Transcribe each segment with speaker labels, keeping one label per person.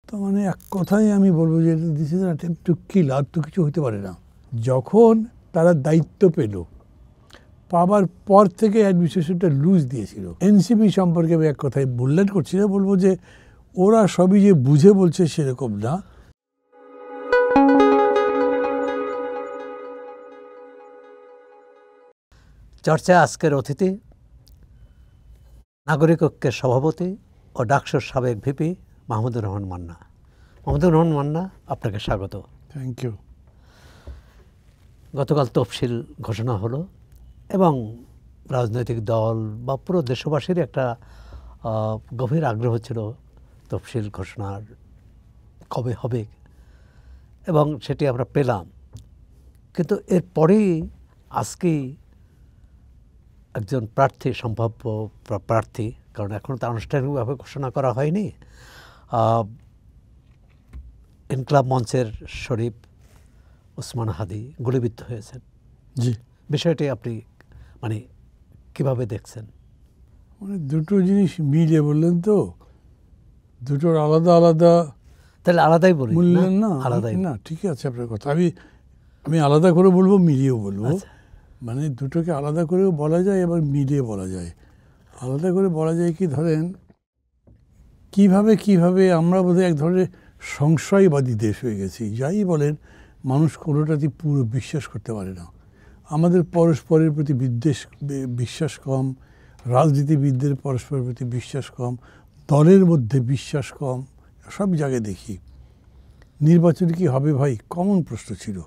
Speaker 1: তো মানে এক কথাই আমি বলবো যে this is attempt to kill, আর তো কিছু হতে পারে না। যখন তারা দায়িত্ব পেল, পাবার পর থেকে অ্যাডমিনিস্ট্রেশনটা লুজ দিয়েছিল। এনসিপি সম্পর্কে আমি এক কথায় বুল্লেট করছি না, বলবো যে ওরা সবই যে বুঝে বলছে সেরকম না।
Speaker 2: চর্চায় আজকের অতিথি নাগরিক ঐক্যের সভাপতি ও ডাকসুর সাবেক ভিপি মাহমুদুর রহমান মান্না। মাহমুদুর রহমান মান্না, আপনাকে স্বাগত।
Speaker 1: Thank you.
Speaker 2: গতকাল তফসিল ঘোষণা হলো এবং রাজনৈতিক দল বা পুরো দেশবাসীর একটা গভীর আগ্রহ ছিল তফসিল ঘোষণার কবে হবে, এবং সেটি আমরা পেলাম। কিন্তু এরপরেই আজকেই একজন প্রার্থী, সম্ভাব্য প্রার্থী, কারণ এখনও তো আনুষ্ঠানিকভাবে ঘোষণা করা হয়নি, ইনকলাব মঞ্চের শরীফ ওসমান হাদি গুলিবিদ্ধ হয়েছেন।
Speaker 1: জি,
Speaker 2: বিষয়টি আপনি মানে কিভাবে দেখছেন?
Speaker 1: মানে দুটো জিনিস মিলে বললেন তো, দুটোর আলাদা আলাদা
Speaker 2: তাহলে আলাদাই বলি
Speaker 1: বললেন না?
Speaker 2: আলাদাই
Speaker 1: না, ঠিক আছে আপনার কথা। আমি আলাদা করে বলবো, মিলিয়েও বলবো। মানে দুটোকে আলাদা করেও বলা যায়, এবার মিলিয়ে বলা যায়। আলাদা করে বলা যায় কি, ধরেন কিভাবে আমরা বোধহয় এক ধরনের সংশয়বাদী দেশ হয়ে গেছি। যাই বলেন, মানুষ কোনোটাতেই পুরো বিশ্বাস করতে পারে না। আমাদের পরস্পরের প্রতি বিশ্বাস কম, রাজনীতিবিদদের পরস্পরের প্রতি বিশ্বাস কম, দলের মধ্যে বিশ্বাস কম, সব জায়গায় দেখি। নির্বাচন কি হবে ভাই, কমন প্রশ্ন ছিল।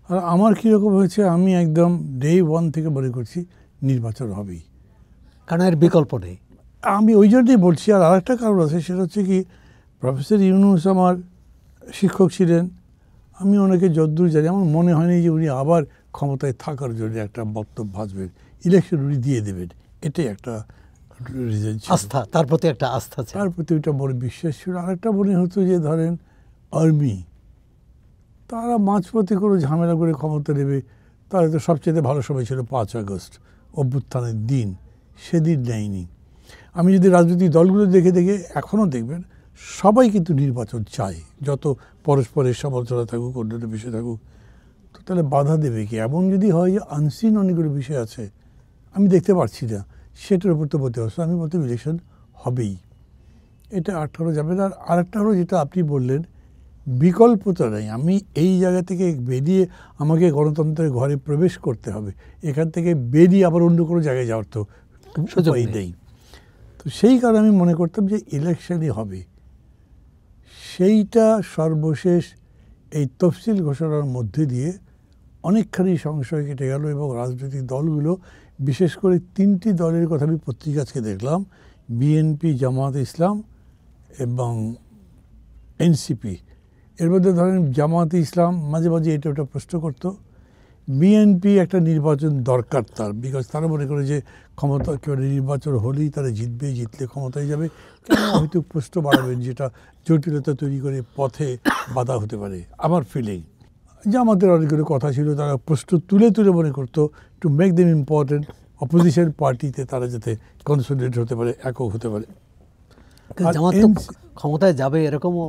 Speaker 1: আর আমার কীরকম হয়েছে, আমি একদম ডে ওয়ান থেকে মনে করছি নির্বাচন হবেই,
Speaker 2: কারণ এর বিকল্প নেই।
Speaker 1: আমি ওই জন্যই বলছি। আর আরেকটা কারণ আছে, সেটা হচ্ছে কি, প্রফেসর ইউনূস আমার শিক্ষক ছিলেন। আমি ওনাকে যতদূর জানি, আমার মনে হয়নি যে উনি আবার ক্ষমতায় থাকার জন্য একটা বক্তব্য ভাসবেন, ইলেকশন উনি দিয়ে দেবেন, এটাই একটা রিজন ছিল।
Speaker 2: আস্থা, তার প্রতি একটা আস্থা ছিল,
Speaker 1: তার প্রতি ওইটা বড় বিশ্বাস ছিল। আরেকটা মনে হতো যে ধরেন আর্মি, তারা মাঝপথে কোনো ঝামেলা করে ক্ষমতা নেবে, তারা তো সবচেয়ে ভালো সময় ছিল 5 আগস্ট অভ্যুত্থানের দিন, সেদিন নেয়নি। আমি যদি রাজনৈতিক দলগুলো দেখে এখনও দেখবেন সবাই কিন্তু নির্বাচন চায়, যত পরস্পরের সমালোচনা থাকুক, অন্যান্য বিষয় থাকুক। তো তাহলে বাধা দেবে কি? এমন যদি হয় যে আনসিন অনেকগুলো বিষয় আছে, আমি দেখতে পাচ্ছি না, সেটার উপর তো বলতে পারছি, আমি বলতে ইলেকশন হবেই, এটা আটকানো যাবে না। আর আরেকটা হলো যেটা আপনি বললেন, বিকল্পতা নেই। আমি এই জায়গা থেকে বেরিয়ে আমাকে গণতন্ত্রের ঘরে প্রবেশ করতে হবে, এখান থেকে বেরিয়ে আবার অন্য কোনো জায়গায় যাওয়ার তো সুযোগ নেই। তো সেই কারণে আমি মনে করতাম যে ইলেকশনই হবে। সেইটা সর্বশেষ এই তফসিল ঘোষণার মধ্যে দিয়ে অনেকখানি সংশয় কেটে গেল, এবং রাজনৈতিক দলগুলো, বিশেষ করে 3টি দলের কথা আমি পত্রিকা আজকে দেখলাম, বিএনপি, জামাত ইসলাম এবং এনসিপি। এর মধ্যে ধরেন জামাত ইসলাম মাঝে মাঝে এটা ওটা প্রশ্ন করতো, বিএনপি একটা নির্বাচন দরকার তার, বিকজ তারা মনে করে যে ক্ষমতা একেবারে নির্বাচন হলেই তারা জিতবে, জিতলে ক্ষমতায় যাবে, কেন হয়তো প্রশ্ন বাড়াবেন, যেটা জটিলতা তৈরি করে পথে বাধা হতে পারে। আমার ফিলিং যে আমাদের অনেকগুলো কথা ছিল, তারা প্রশ্ন তুলে তুলে মনে করতো to make them important, opposition পার্টিতে তারা যাতে কনসলিডেট হতে পারে, একক হতে পারে।
Speaker 2: ক্ষমতায় যাবে এরকমও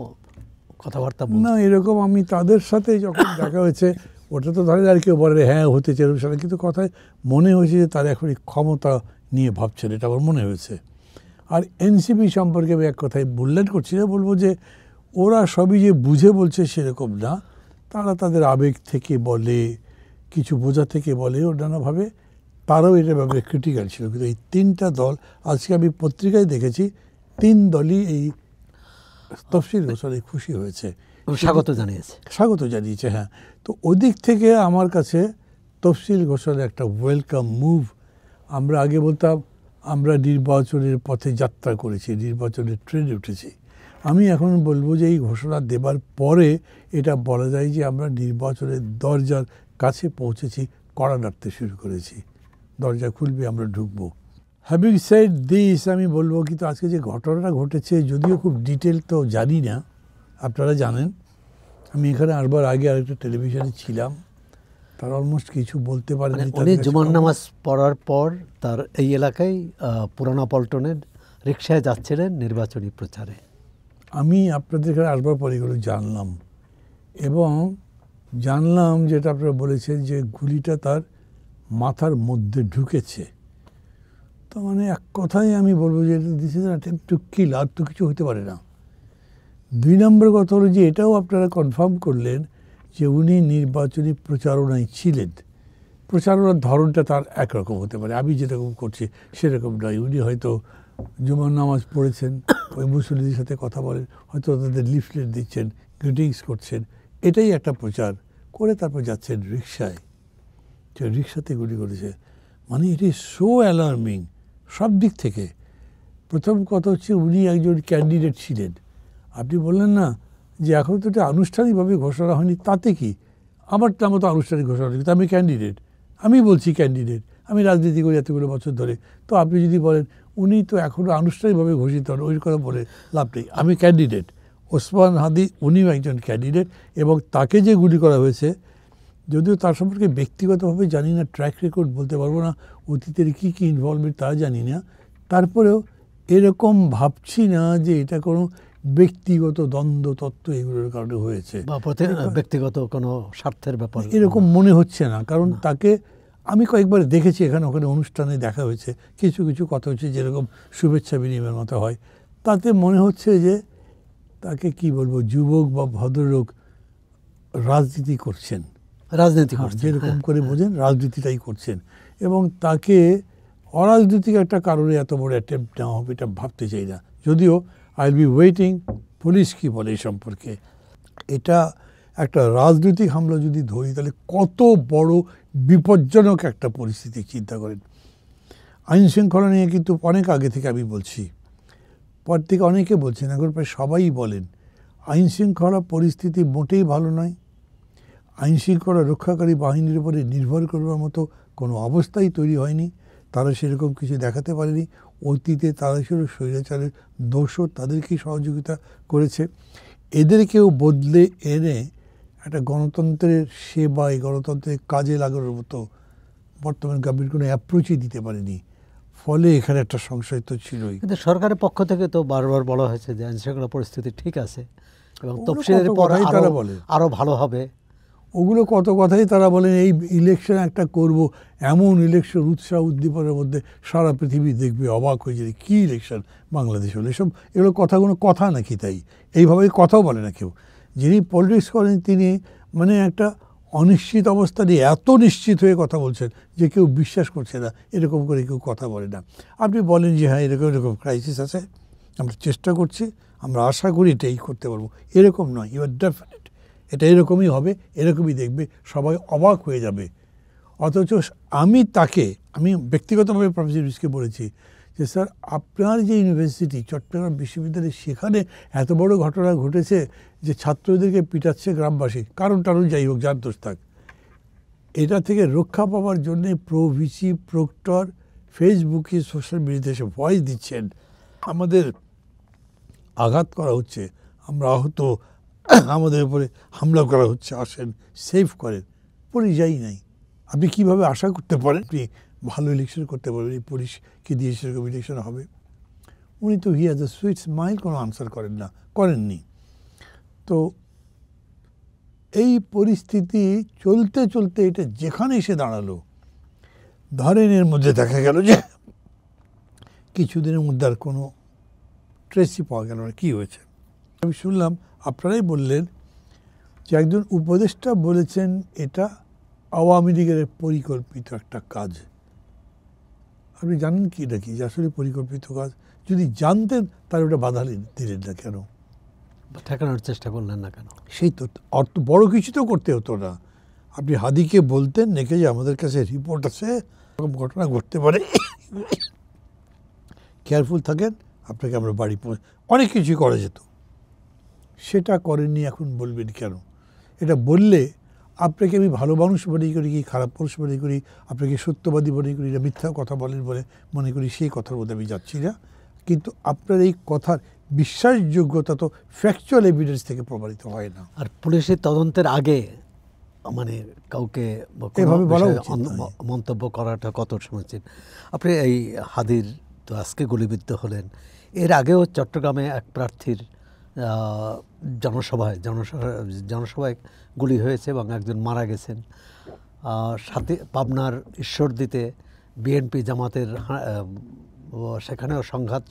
Speaker 2: কথাবার্তা
Speaker 1: না, এরকম আমি তাদের সাথে যখন দেখা হয়েছে, ওটা তো ধরেন আর কেউ বলে হ্যাঁ হতে চাই সাথে, কিন্তু কথায় মনে হয়েছে যে তারা এখন ক্ষমতা নিয়ে ভাবছেন, এটা আমার মনে হয়েছে। আর এনসিপি সম্পর্কে আমি এক কথায় বুল্লেট করছি না, বলবো যে ওরা সবই যে বুঝে বলছে সেরকম না, তারা তাদের আবেগ থেকে বলে, কিছু বোঝা থেকে বলে, অন্যান্যভাবে তারাও এটার ব্যাপারে ক্রিটিক্যাল ছিল। কিন্তু এই 3টা দল, আজকে আমি পত্রিকায় দেখেছি 3 দলই এই তফসিল ঘোষণায় খুশি হয়েছে, স্বাগত জানিয়েছে। হ্যাঁ, তো ওদিক থেকে আমার কাছে তফসিল ঘোষণা একটা ওয়েলকাম মুভ। আমরা আগে বলতাম আমরা নির্বাচনের পথে যাত্রা করেছি, নির্বাচনের ট্রেনে উঠেছি। আমি এখন বলবো যে এই ঘোষণা দেবার পরে এটা বলা যায় যে আমরা নির্বাচনের দরজার কাছে পৌঁছেছি, কড়া নাড়তে শুরু করেছি, দরজা খুলবে, আমরা ঢুকবো। হ্যাভিং সেড দিস, আমি বলবো কিন্তু আজকে যে ঘটনাটা ঘটেছে, যদিও খুব ডিটেল তো জানি না, আপনারা জানেন আমি এখানে আসবার আগে আরেকটা টেলিভিশনে ছিলাম, তার অলমোস্ট কিছু বলতে পারেনি।
Speaker 2: উনি জুমার নামাজ পড়ার পর তার এই এলাকায় পুরানা পল্টনের রিকশায় যাচ্ছিলেন নির্বাচনী প্রচারে,
Speaker 1: আমি আপনাদের এখানে আসবার পরে এগুলো জানলাম, এবং জানলাম যেটা আপনারা বলেছেন যে গুলিটা তার মাথার মধ্যে ঢুকেছে। তো মানে এক কথাই আমি বলবো যে this is an attempt to kill, আর তো কিছু হতে পারে না। 2 নম্বর কথা হলো যে এটাও আপনারা কনফার্ম করলেন যে উনি নির্বাচনী প্রচারণায় ছিলেন। প্রচারণার ধরনটা তার একরকম হতে পারে, আমি যেরকম করছি সেরকম নয়। উনি হয়তো জুমার নামাজ পড়েছেন, ওই মুসল্লিদের সাথে কথা বলেন, হয়তো তাদের লিফলেট দিচ্ছেন, গ্রিটিংস করছেন, এটাই একটা প্রচার করে তারপর যাচ্ছেন রিক্সায়, যে রিক্সাতে গুলি করেছে। মানে ইট ইজ সো অ্যালার্মিং সব দিক থেকে। প্রথম কথা হচ্ছে উনি একজন ক্যান্ডিডেট ছিলেন। আপনি বললেন না যে এখন তো এটা আনুষ্ঠানিকভাবে ঘোষণা হয়নি, তাতে কি? আমার নামও তো আনুষ্ঠানিক ঘোষণা হয়নি, তো আমি ক্যান্ডিডেট। আমি বলছি ক্যান্ডিডেট, আমি রাজনীতি করি এতগুলো বছর ধরে। তো আপনি যদি বলেন উনি তো এখনও আনুষ্ঠানিকভাবে ঘোষিত হন, ওই কথা বলে লাভ নেই। আমি ক্যান্ডিডেট, ওসমান হাদি উনিও একজন ক্যান্ডিডেট, এবং তাকে যে গুলি করা হয়েছে, যদিও তার সম্পর্কে ব্যক্তিগতভাবে জানি না, ট্র্যাক রেকর্ড বলতে পারবো না, অতীতের কী কী ইনভলভমেন্ট তা জানি না, তারপরেও এরকম ভাবছি না যে এটা কোনো ব্যক্তিগত দ্বন্দ্ব তত্ত্ব এগুলোর কারণে হয়েছে
Speaker 2: বা ব্যক্তিগত কোনো স্বার্থের ব্যাপার
Speaker 1: এরকম মনে হচ্ছে না। কারণ তাকে আমি কয়েকবার দেখেছি, এখানে ওখানে অনুষ্ঠানে দেখা হয়েছে, কিছু কিছু কথা হচ্ছে যেরকম শুভেচ্ছা বিনিময়ের মতো হয়, তাতে মনে হচ্ছে যে তাকে কি বলবো, যুবক বা ভদ্রলোক রাজনীতি করছেন,
Speaker 2: রাজনীতি
Speaker 1: যেরকম করে বোঝেন রাজনীতিটাই করছেন, এবং তাকে অরাজনৈতিক একটা কারণে এত বড় অ্যাটেম্প্ট নেওয়া হবে এটা ভাবতে চাই না। যদিও I will be waiting police কী বলে এই সম্পর্কে। এটা একটা রাজনৈতিক হামলা যদি ধরি তাহলে কত বড় বিপজ্জনক একটা পরিস্থিতি চিন্তা করেন। আইন শৃঙ্খলা নিয়ে কিন্তু অনেক আগে থেকে আমি বলছি, পর থেকে অনেকে বলছেন, এখন প্রায় সবাই বলেন আইন শৃঙ্খলা পরিস্থিতি মোটেই ভালো নয়। আইন শৃঙ্খলা রক্ষাকারী বাহিনীর উপরে নির্ভর করবার মতো কোনো অবস্থাই তৈরি হয়নি, তারা সেরকম কিছু দেখাতে পারেনি। অতীতে তারা ছিল স্বৈরাচারের দোষও, তাদেরকেই সহযোগিতা করেছে। এদেরকেও বদলে এনে একটা গণতন্ত্রের সেবায়, গণতন্ত্রের কাজে লাগানোর মতো বর্তমান গভর্নমেন্ট কোনো অ্যাপ্রোচই দিতে পারেনি। ফলে এখানে একটা সংশয় তো ছিলই।
Speaker 2: কিন্তু সরকারের পক্ষ থেকে তো বারবার বলা হয়েছে যে আইনশৃঙ্খলা পরিস্থিতি ঠিক আছে এবং তফসিলের পর আরও ভালো হবে।
Speaker 1: ওগুলো কত কথাই তারা বলেন, এই ইলেকশন একটা করব, এমন ইলেকশন উৎসাহ উদ্দীপনার মধ্যে সারা পৃথিবী দেখবে, অবাক হয়ে যাবে, কী ইলেকশন বাংলাদেশ হলো। এগুলো কথাগুলো কথা নাকি? তাই এইভাবে কথাও বলে না কেউ। যিনি পলিটিক্স করেন তিনি মানে একটা অনিশ্চিত অবস্থা নিয়ে এত নিশ্চিত হয়ে কথা বলছেন যে কেউ বিশ্বাস করছে না, এরকম করে কেউ কথা বলে না। আপনি বলেন যে হ্যাঁ এরকম এরকম ক্রাইসিস আছে, আমরা চেষ্টা করছি, আমরা আশা করি এটাই করতে পারবো, এরকম নয়। ইউ আর ডেফিনেট এটা এরকমই হবে, এরকমই দেখবে, সবাই অবাক হয়ে যাবে। অথচ আমি ব্যক্তিগতভাবে প্রফেসর ইউনুসকে বলেছি যে স্যার আপনার যে ইউনিভার্সিটি চট্টগ্রাম বিশ্ববিদ্যালয়, সেখানে এত বড় ঘটনা ঘটেছে যে ছাত্রদেরকে পিটাচ্ছে গ্রামবাসী, কারণ যাই হোক, যার দোষ থাক, এটা থেকে রক্ষা পাওয়ার জন্য ভিসি, প্রক্টর ফেসবুকে, সোশ্যাল মিডিয়াতে এসে ভয়েস দিচ্ছেন, আমাদের আঘাত করা হচ্ছে, আমরা আহত, আমাদের উপরে হামলা করা হচ্ছে, আসেন সেভ করেন। পরিযায়ী নাই, আপনি কীভাবে আশা করতে পারেন আপনি ভালো ইলেকশন করতে পারবেন? এই পুলিশকে দিয়ে সেরকম ইলেকশন হবে? উনি তো he has a sweet smile, কোনো আনসার করেননি। তো এই পরিস্থিতি চলতে চলতে এটা যেখানে এসে দাঁড়ালো, ধরেন এর মধ্যে দেখা গেল যে কিছুদিনের মধ্যে আর কোনো ট্রেসই পাওয়া গেল না, কী হয়েছে? আমি শুনলাম, আপনারাই বললেন যে একজন উপদেষ্টা বলেছেন এটা আওয়ামী লীগের পরিকল্পিত একটা কাজ। আপনি জানেন কি নাকি যে আসলে পরিকল্পিত কাজ? যদি জানতেন তাহলে ওটা বাধা দিলেন না কেন?
Speaker 2: ঠেকানোর চেষ্টা করলেন না কেন?
Speaker 1: সেই তো অর্থ বড় কিছু তো করতে হতো না। আপনি হাদিকে বলতেন নাকি যে আমাদের কাছে রিপোর্ট আছে, এরকম ঘটনা ঘটতে পারে, কেয়ারফুল থাকেন, আপনাকে আমরা বাড়ি অনেক কিছুই করা যেত। সেটা করেননি, এখন বলবেন কেন? এটা বললে আপনাকে আমি ভালো মানুষ মনে করি কি খারাপ মানুষ মনে করি, আপনাকে সত্যবাদী মনে করি না মিথ্যা কথা বলেন বলে মনে করি, সেই কথার মধ্যে আমি যাচ্ছি না। কিন্তু আপনার এই কথার বিশ্বাসযোগ্যতা তো ফ্যাকচুয়াল এভিডেন্স থেকে প্রমাণিত হয় না।
Speaker 2: আর পুলিশের তদন্তের আগে মানে কাউকে
Speaker 1: এভাবে বলা
Speaker 2: মন্তব্য করাটা কত সমীচীন? আপনি এই হাদির তো আজকে গুলিবিদ্ধ হলেন, এর আগেও চট্টগ্রামে এক প্রার্থীর জনসভায় গুলি হয়েছে এবং একজন মারা গেছেন। সাথে পাবনার ঈশ্বরদীতে বিএনপি জামাতের সেখানেও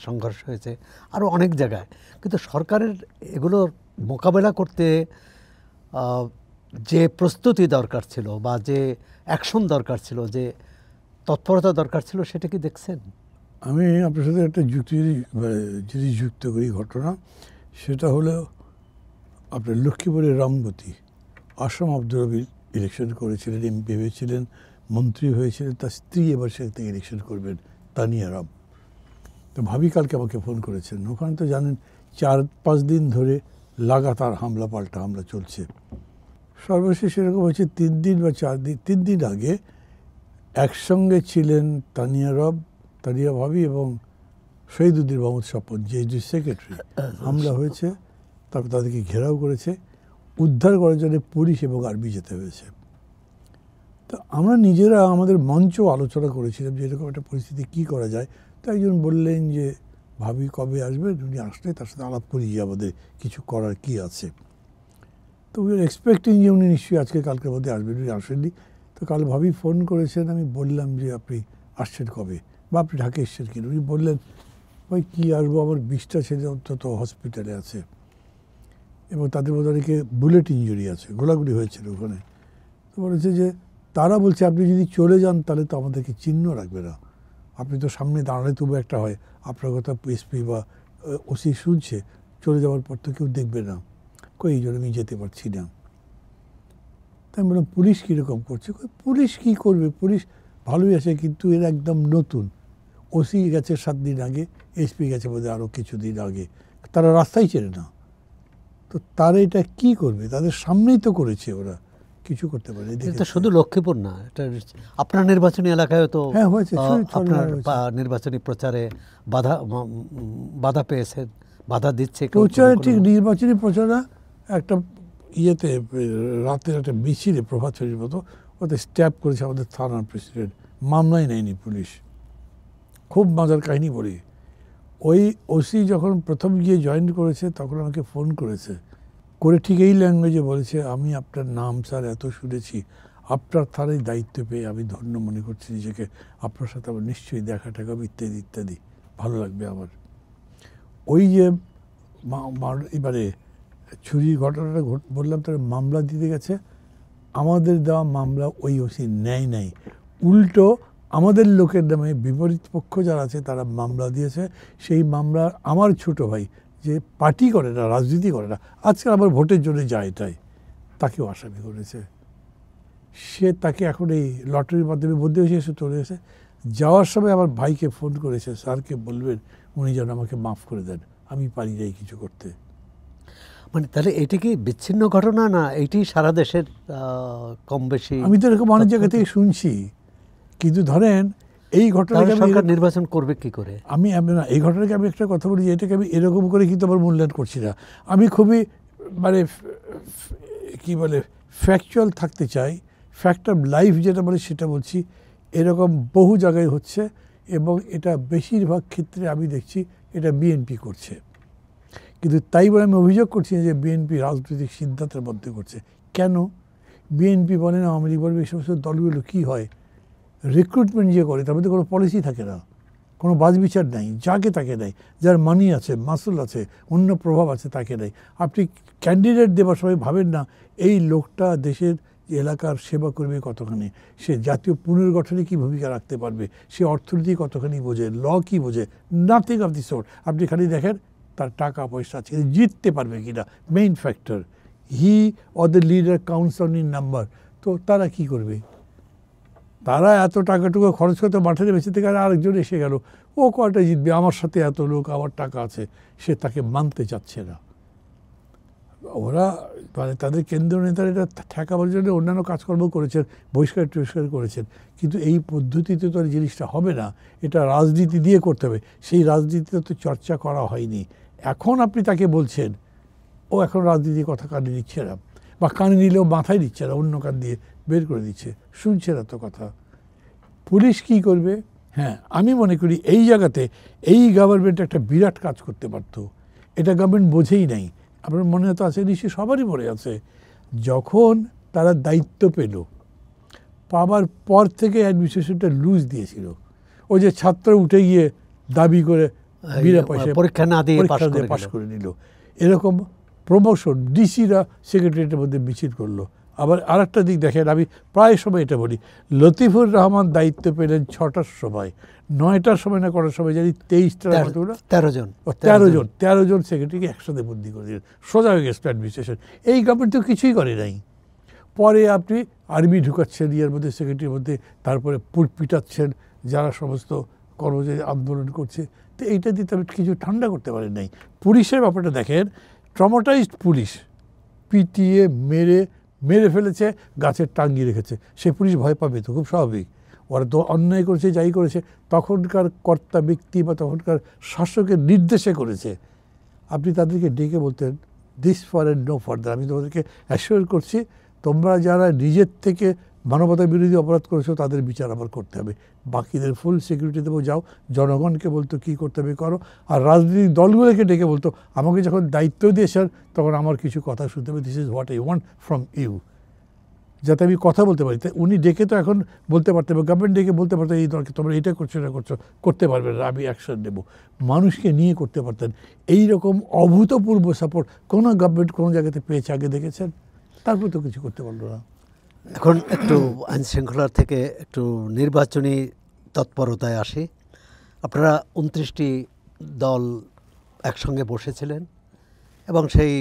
Speaker 2: সংঘর্ষ হয়েছে, আরও অনেক জায়গায়। কিন্তু সরকারের এগুলোর মোকাবেলা করতে যে প্রস্তুতি দরকার ছিল বা যে অ্যাকশন দরকার ছিল, যে তৎপরতা দরকার ছিল, সেটা কি দেখছেন?
Speaker 1: আমি আপনার সাথে একটা যদি যুক্ত করি ঘটনা, সেটা হলো আপনার লক্ষ্মীপুরের রামগতি আসাম আব্দুর রবি ইলেকশন করেছিলেন, এমপি হয়েছিলেন, মন্ত্রী হয়েছিলেন। তার স্ত্রী এবার সে থেকে ইলেকশন করবেন, তানিয়া রাম। তো ভাবি কালকে আমাকে ফোন করেছেন। ওখানে তো জানেন 4-5 দিন ধরে লাগাতার হামলা পাল্টা হামলা চলছে। সর্বশেষ এরকম হচ্ছে 3 দিন বা 4 দিন, 3 দিন আগে একসঙ্গে ছিলেন তানিয়া ভাবি এবং শহীদুদ্দিন মোহাম্মদ স্বপন, যে সেক্রেটারি। হামলা হয়েছে, তারপর তাদেরকে ঘেরাও করেছে, উদ্ধার করার জন্য পুলিশ এবং আর্মি যেতে হয়েছে। তো আমরা নিজেরা আমাদের মঞ্চ আলোচনা করেছিলাম যে এরকম একটা পরিস্থিতি কী করা যায়। তো একজন বললেন যে ভাবি কবে আসবেন, উনি আসলে তার সাথে আলাপ করি যে আমাদের কিছু করার কি আছে। তো উই আর এক্সপেক্টিং যে উনি নিশ্চয়ই আজকে কালকের মধ্যে আসবেন, উনি আসেননি। তো কাল ভাবি ফোন করেছেন, আমি বললাম যে আপনি আসছেন কবে, বা আপনি ঢাকা এসছেন কিনা। উনি বললেন ভাই কী আসবো, আমার 20টা ছেলে অন্তত হসপিটালে আছে এবং তাদের মধ্যে অনেকে বুলেট ইঞ্জুরি আছে, গোলাগুলি হয়েছিল ওখানে। তো বলেছে যে তারা বলছে আপনি যদি চলে যান তাহলে তো আমাদেরকে চিহ্ন রাখবে না, আপনি তো সামনে দাঁড়ালে তবু একটা হয়, আপনার কথা এসপি বা ওসি শুনছে, চলে যাওয়ার পর তো কেউ দেখবে না, এই জন্য আমি যেতে পারছি না। তাই আমি বললাম পুলিশ কীরকম করছে। পুলিশ কী করবে, পুলিশ ভালোই আছে, কিন্তু এরা একদম নতুন। ওসি গেছে 7 দিন আগে, এসপি গেছে বোধহয় আরও কিছুদিন আগে, তারা রাস্তাই চেনে না। তো তারা এটা কী করবে, তাদের সামনেই তো করেছে, ওরা কিছু করতে পারে।
Speaker 2: এটা শুধু লক্ষ্মীপুর না, এটা আপনার নির্বাচনী এলাকায় তো
Speaker 1: হ্যাঁ হয়েছে,
Speaker 2: আপনার নির্বাচনী প্রচারে বাধা পেয়েছেন, বাধা দিচ্ছে
Speaker 1: প্রচারে। ঠিক নির্বাচনী প্রচারে একটা ইয়েতে রাতের একটা মিছিলে প্রভাত ফেরির মতো ওতে স্ট্যাপ করেছে আমাদের থানার প্রেসিডেন্ট, মামলাই নেয়নি পুলিশ। খুব মজার কাহিনী বলি, ওই ওসি যখন প্রথম গিয়ে জয়েন করেছে তখন আমাকে ফোন করেছে, করে ঠিক এই ল্যাঙ্গুয়েজে বলেছে, আমি আপনার নাম স্যার এত শুনেছি, আপনার থানায় দায়িত্ব পেয়ে আমি ধন্য মনে করছি নিজেকে, আপনার সাথে আমার নিশ্চয়ই দেখা টাকা ইত্যাদি ইত্যাদি, ভালো লাগবে আমার। ওই যে এবারে চুরির ঘটনাটা বললাম, তারা মামলা দিতে গেছে, আমাদের দেওয়া মামলা ওই ওসি নেয় নাই, উল্টো আমাদের লোকের নামে বিপরীত পক্ষ যারা আছে তারা মামলা দিয়েছে। সেই মামলা আমার ছোট ভাই যে পার্টি করে না, রাজনীতি করে না, আজকাল আবার ভোটের জন্য যায়, এটাই তাকেও আসামি করেছে। সে তাকে এখন এই লটারির মাধ্যমে বদলে হয়েছে, এসে চলে এসে যাওয়ার সময় আমার ভাইকে ফোন করেছে, স্যারকে বলবেন উনি যেন আমাকে মাফ করে দেন, আমি পারি নাই কিছু করতে।
Speaker 2: মানে তাহলে এটা কি বিচ্ছিন্ন ঘটনা না, এইটি সারা দেশের কম বেশি?
Speaker 1: আমি তো এরকম অনেক জায়গা থেকে শুনছি, কিন্তু ধরেন এই ঘটনাকে
Speaker 2: সরকার নির্বাচন করবে কি করে?
Speaker 1: আমি না, এই ঘটনাকে আমি একটা কথা বলি যে এটাকে আমি এরকম করে কিন্তু আমার মূল্যায়ন করছি না। আমি খুবই মানে কি বলে ফ্যাকচুয়াল থাকতে চাই, ফ্যাক্ট অফ লাইফ যেটা বলে সেটা বলছি। এরকম বহু জায়গায় হচ্ছে এবং এটা বেশিরভাগ ক্ষেত্রে আমি দেখছি এটা বিএনপি করছে। কিন্তু তাই বলে আমি অভিযোগ করছি যে বিএনপি রাজনৈতিক সিদ্ধান্তের মধ্যে করছে। কেন? বিএনপি বলেন, আওয়ামী লীগ বলবে, এই সমস্ত দলগুলো কী হয়, রিক্রুটমেন্ট যে করে তার মধ্যে কোনো পলিসি থাকে না, কোনো বাছবিচার নাই, যাকে তাকে নেয়, যার মানি আছে, মাসুল আছে, অন্য প্রভাব আছে তাকে নেয়। আপনি ক্যান্ডিডেট দেবার সময় ভাবেন না এই লোকটা দেশের এলাকার সেবা করবে কতখানি, সে জাতীয় পুনর্গঠনে কী ভূমিকা রাখতে পারবে, সে অর্থনীতি কতখানি বোঝে, ল কী বোঝে, নাথিং অফ দি সোর্ট। আপনি খালি দেখেন তার টাকা পয়সা আছে, জিততে পারবে কিনা, main factor. He or the leader counts on in number. তো তারা কি করবে? তারা এত টাকাটুকু খরচ করতে মাঠে বেঁচে থেকে আরেকজন এসে গেল, ও কয়টা জিতবে, আমার সাথে এত লোক, আমার টাকা আছে, সে তাকে মানতে চাচ্ছে না। ওরা মানে তাদের কেন্দ্রীয় নেতারা এটা ঠেকাবার জন্য অন্যান্য কাজকর্ম করেছেন, বহিষ্কার টহিষ্কার করেছেন, কিন্তু এই পদ্ধতিতে তো আর জিনিসটা হবে না, এটা রাজনীতি দিয়ে করতে হবে। সেই রাজনীতিতে তো চর্চা করা হয়নি। এখন আপনি তাকে বলছেন, ও এখন রাজনীতির কথা কানে নিচ্ছে না, বা কানে নিলেও মাথায় দিচ্ছে না, অন্য কান দিয়ে বের করে দিচ্ছে, শুনছে না তো কথা। পুলিশ কি করবে? হ্যাঁ, আমি মনে করি এই জায়গাতে এই গভর্নমেন্ট একটা বিরাট কাজ করতে পারত, এটা গভর্নমেন্ট বোঝেই নাই। আপনার মনে তো আছে, নিশ্চয়ই সবারই মনে আছে, যখন তারা দায়িত্ব পেল, পাবার পর থেকে অ্যাডমিনিস্ট্রেশনটা লুজ দিয়েছিল। ওই যে ছাত্র উঠে গিয়ে দাবি করে বিনা পয়সায়
Speaker 2: পরীক্ষা না দিয়ে
Speaker 1: পাশ করে নিল, এরকম প্রমোশন ডিসিরা সেক্রেটারিয়েটের মধ্যে মিছিল করলো। আবার আরেকটা দিক দেখেন, আমি প্রায় সময় এটা বলি, লতিফুর রহমান দায়িত্ব পেলেন 6টার সময়, 9টার সময় না করার সময় জানি 13 জন সেক্রেটারিকে একসাথে বন্দি করে দিলেন, সোজা হয়ে গেছে অ্যাডমিনিস্ট্রেশন। এই গভর্নমেন্ট তো কিছুই করে নাই। পরে আপনি আর্মি ঢুকাচ্ছেন ইয়ের মধ্যে, সেক্রেটারির মধ্যে, তারপরে পিটাচ্ছেন যারা সমস্ত কর্মচারী আন্দোলন করছে। তো এইটা দিয়ে আপনি কিছু ঠান্ডা করতে পারেন নাই। পুলিশের ব্যাপারটা দেখেন, ট্রমাটাইজড পুলিশ, পিটিয়ে মেরে ফেলেছে, গাছের টাঙ্গিয়ে রেখেছে, সে পুলিশ ভয় পাবে তো, খুব স্বাভাবিক। ওরা তো অন্যায় করেছে, যাই করেছে তখনকার কর্তা ব্যক্তি বা তখনকার শাসকের নির্দেশে করেছে। আপনি তাদেরকে ডেকে বলতেন this far and no further, আমি তোমাদেরকে অ্যাসিওর করছি তোমরা যারা নিজের থেকে মানবতা বিরোধী অপরাধ করেছো তাদের বিচার আবার করতে হবে, বাকিদের ফুল সিকিউরিটি দেবো, যাও। জনগণকে বলতো কী করতে হবে করো, আর রাজনৈতিক দলগুলোকে ডেকে বলতো আমাকে যখন দায়িত্ব দিয়েছেন তখন আমার কিছু কথা শুনতে হবে, this is what I want from you, যাতে আমি কথা বলতে পারি। তাই উনি ডেকে তো এখন বলতে পারতেন, গভর্নমেন্ট ডেকে বলতে পারতেন এই দরকার তোমরা এটা করছো, এটা করছো, করতে পারবে না, আমি অ্যাকশন নেব, মানুষকে নিয়ে করতে পারতেন। এই রকম অভূতপূর্ব সাপোর্ট কোনো গভর্নমেন্ট কোনো জায়গাতে পেয়েছে আগে দেখেছেন? তারপর তো কিছু করতে পারলো না।
Speaker 2: এখন একটু আইন শৃঙ্খলার থেকে একটু নির্বাচনী তৎপরতায় আসি। আপনারা 29টি দল একসঙ্গে বসেছিলেন এবং সেই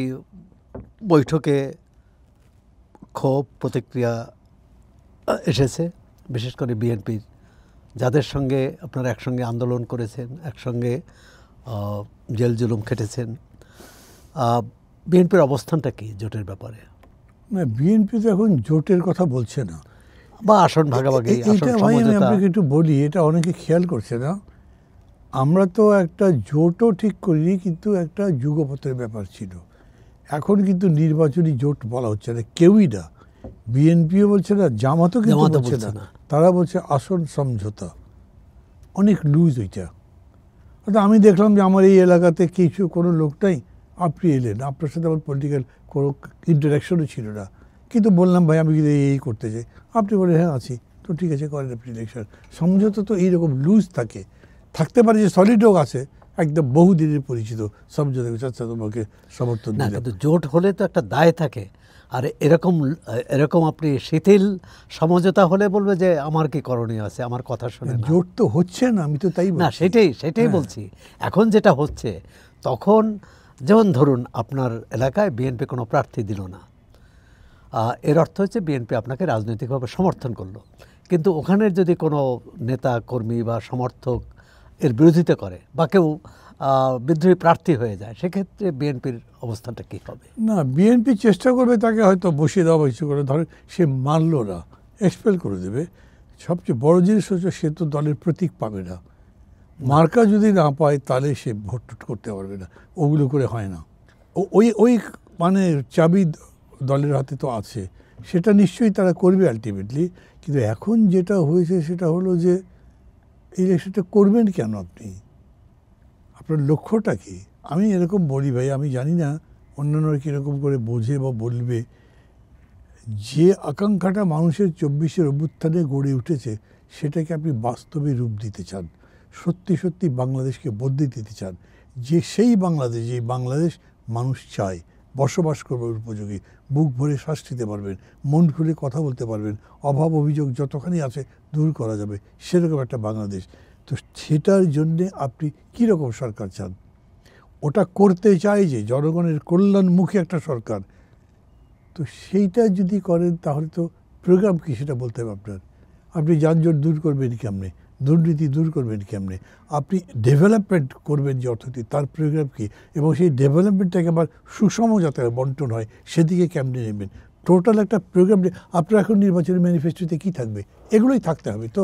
Speaker 2: বৈঠকে ক্ষোভ প্রতিক্রিয়া এসেছে, বিশেষ করে বিএনপির, যাদের সঙ্গে আপনারা একসঙ্গে আন্দোলন করেছেন, একসঙ্গে জেল জুলুম খেটেছেন। বিএনপির অবস্থানটা কি জোটের ব্যাপারে?
Speaker 1: না, বিএনপি তো এখন জোটের কথা বলছে না,
Speaker 2: বা আসন ভাগাভাগি,
Speaker 1: এইটা ভাই আমি আপনাকে একটু বলি, এটা অনেকে খেয়াল করছে না। আমরা তো একটা জোটও ঠিক করিনি, কিন্তু একটা যুগপথের ব্যাপার ছিল। এখন কিন্তু নির্বাচনী জোট বলা হচ্ছে না, কেউই না, বিএনপিও বলছে না, জামাতও কিন্তু বলছে না, তারা বলছে আসন সমঝোতা। অনেক লুজ ওইটা। অর্থাৎ আমি দেখলাম যে আমার এই এলাকাতে কিছু কোনো লোক নাই, আপনি এলেন, আপনার সাথে আমার পলিটিক্যাল কোনো ইন্টারাকশনও ছিল না, কিন্তু বললাম ভাই আমি কিন্তু এই করতে চাই, আপনি বলে হ্যাঁ আছি, তো ঠিক আছে করেন আপনি ইলেকশন। সমঝোতা তো এইরকম লুজ থাকতে পারে, যে সলিডও আছে একদম বহুদিনের পরিচিত সমঝোতা, আচ্ছা তোমাকে সমর্থন
Speaker 2: না,
Speaker 1: দিলাম।
Speaker 2: কিন্তু জোট হলে তো একটা দায় থাকে। আর এরকম আপনি শিথিল সমঝোতা হলে বলবে যে আমার কি করণীয় আছে, আমার কথা শুনে না।
Speaker 1: জোট তো হচ্ছে না, আমি তো তাই
Speaker 2: না, সেটাই বলছি। এখন যেটা হচ্ছে, তখন যেমন ধরুন আপনার এলাকায় বিএনপি কোনো প্রার্থী দিল না, এর অর্থ হচ্ছে বিএনপি আপনাকে রাজনৈতিকভাবে সমর্থন করলো, কিন্তু ওখানের যদি কোনো নেতা কর্মী বা সমর্থক এর বিরোধিতা করে বা কেউ বিদ্রোহী প্রার্থী হয়ে যায়, সেক্ষেত্রে বিএনপির অবস্থানটা কী হবে?
Speaker 1: না, বিএনপি চেষ্টা করবে তাকে হয়তো বসিয়ে দেওয়া হয়েছে করে, ধরে সে মানলো না, এক্সপেল করে দেবে। সবচেয়ে বড় জিনিস হচ্ছে সে তো দলের প্রতীক পাবে না, মার্কা যদি না পায় তাহলে সে ভোট টুট করতে পারবে না, ওগুলো করে হয় না। ওই মানে চাবি দলের হাতে তো আছে, সেটা নিশ্চয়ই তারা করবে আলটিমেটলি। কিন্তু এখন যেটা হয়েছে সেটা হলো যে ইলেকশনটা করবেন কেন আপনি, আপনার লক্ষ্যটা কি? আমি এরকম বলি ভাই, আমি জানি না অন্যান্যরা কীরকম করে বোঝে বা বলবে, যে আকাঙ্ক্ষাটা মানুষের 24-এর অভ্যুত্থানে গড়ে উঠেছে সেটাকে আপনি বাস্তবে রূপ দিতে চান, সত্যি সত্যি বাংলাদেশকে বদলে দিতে চান, যে সেই বাংলাদেশ, যে বাংলাদেশ মানুষ চায়, বসবাস করবার উপযোগী, বুক ভরে শ্বাস নিতে পারবেন, মন খুলে কথা বলতে পারবেন, অভাব অভিযোগ যতখানি আছে দূর করা যাবে, সেরকম একটা বাংলাদেশ। তো সেটার জন্যে আপনি কীরকম সরকার চান? ওটা করতে চাই যে জনগণের কল্যাণমুখী একটা সরকার, তো সেইটা যদি করেন তাহলে তো প্রোগ্রাম কী সেটা বলতে হবে আপনার। আপনি যানজট দূর করবেন কেমনে, দুর্নীতি দূর করবেন কেমনে, আপনি ডেভেলপমেন্ট করবেন যে অর্থনীতি, তার প্রোগ্রাম কী, এবং সেই ডেভেলপমেন্টটাকে আবার সুষম যাতে বন্টন হয় সেদিকে কেমনে নেবেন, টোটাল একটা প্রোগ্রাম। আপনার এখন নির্বাচনী ম্যানিফেস্টোতে কী থাকবে? এগুলোই থাকতে হবে। তো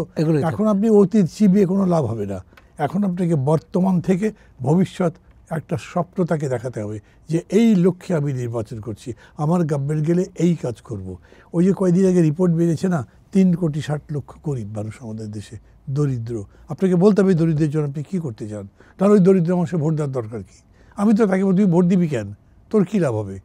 Speaker 1: এখন আপনি অতীত চিবিয়ে কোনো লাভ হবে না, এখন আপনাকে বর্তমান থেকে ভবিষ্যৎ একটা স্বপ্ন তাকে দেখাতে হবে যে এই লক্ষ্যে আমি নির্বাচন করছি, আমার গভর্নমেন্ট গেলে এই কাজ করব। ওই যে কয়েকদিন আগে রিপোর্ট বেরিয়েছে না, 3,60,00,000 গরিব মানুষ আমাদের দেশে, দরিদ্র। আপনাকে বলতে হবে দরিদ্রের জন্য আপনি কী করতে চান, তাহলে ওই দরিদ্র মানুষের ভোট দেওয়ার দরকার কী? আমি তো তাকে বলি তুই ভোট দিবি কেন, তোর কী লাভ হবে?